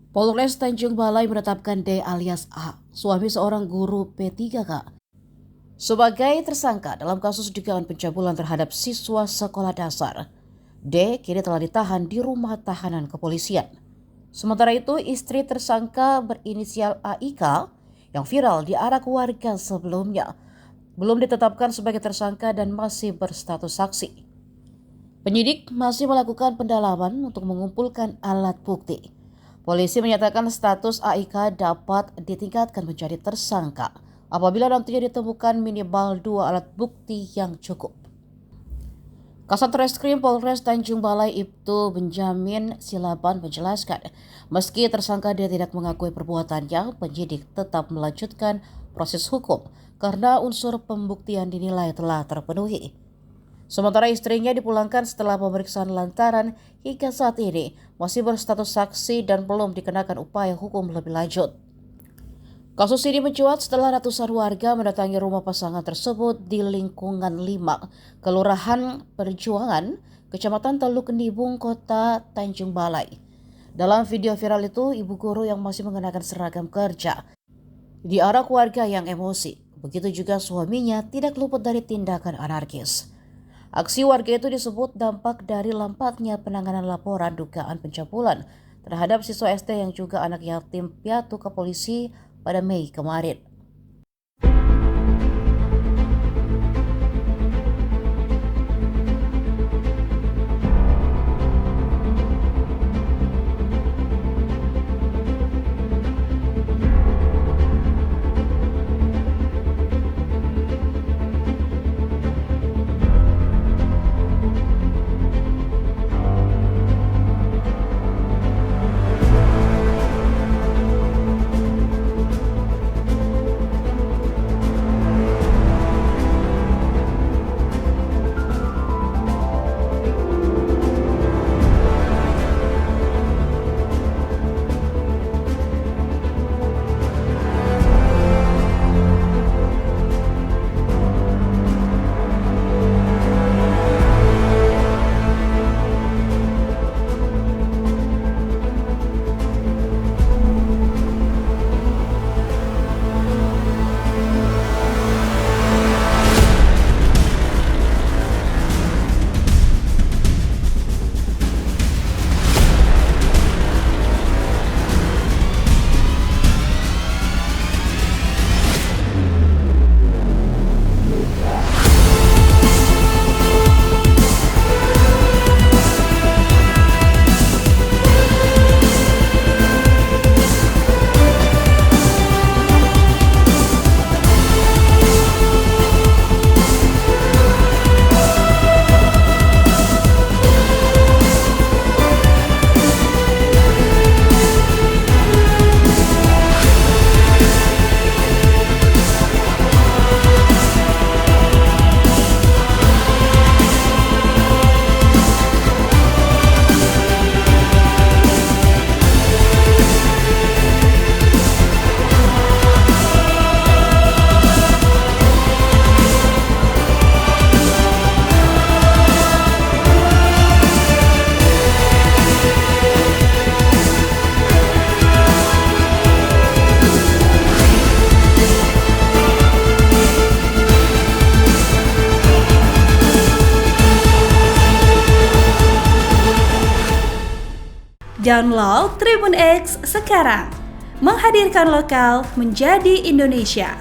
Polres Tanjung Balai menetapkan D alias A, suami seorang guru P3K, sebagai tersangka dalam kasus dugaan pencabulan terhadap siswa sekolah dasar. D kini telah ditahan di rumah tahanan kepolisian. Sementara itu, istri tersangka berinisial AIK yang viral diarak warga sebelumnya belum ditetapkan sebagai tersangka dan masih berstatus saksi. Penyidik masih melakukan pendalaman untuk mengumpulkan alat bukti. Polisi menyatakan status AIK dapat ditingkatkan menjadi tersangka apabila nantinya ditemukan minimal 2 alat bukti yang cukup. Kasat Reskrim Polres Tanjung Balai Ibtu Benjamin Silaban menjelaskan, meski tersangka dia tidak mengakui perbuatannya, penyidik tetap melanjutkan proses hukum karena unsur pembuktian dinilai telah terpenuhi. Sementara istrinya dipulangkan setelah pemeriksaan lantaran hingga saat ini masih berstatus saksi dan belum dikenakan upaya hukum lebih lanjut. Kasus ini mencuat setelah ratusan warga mendatangi rumah pasangan tersebut di lingkungan 5, Kelurahan Perjuangan, Kecamatan Teluk Nibung, Kota Tanjung Balai. Dalam video viral itu, ibu guru yang masih mengenakan seragam kerja diarak warga yang emosi. Begitu juga suaminya tidak luput dari tindakan anarkis. Aksi warga itu disebut dampak dari lambatnya penanganan laporan dugaan pencabulan terhadap siswa SD yang juga anak yatim piatu ke polisi pada Mei kemarin. Download Tribun X sekarang, menghadirkan lokal menjadi Indonesia.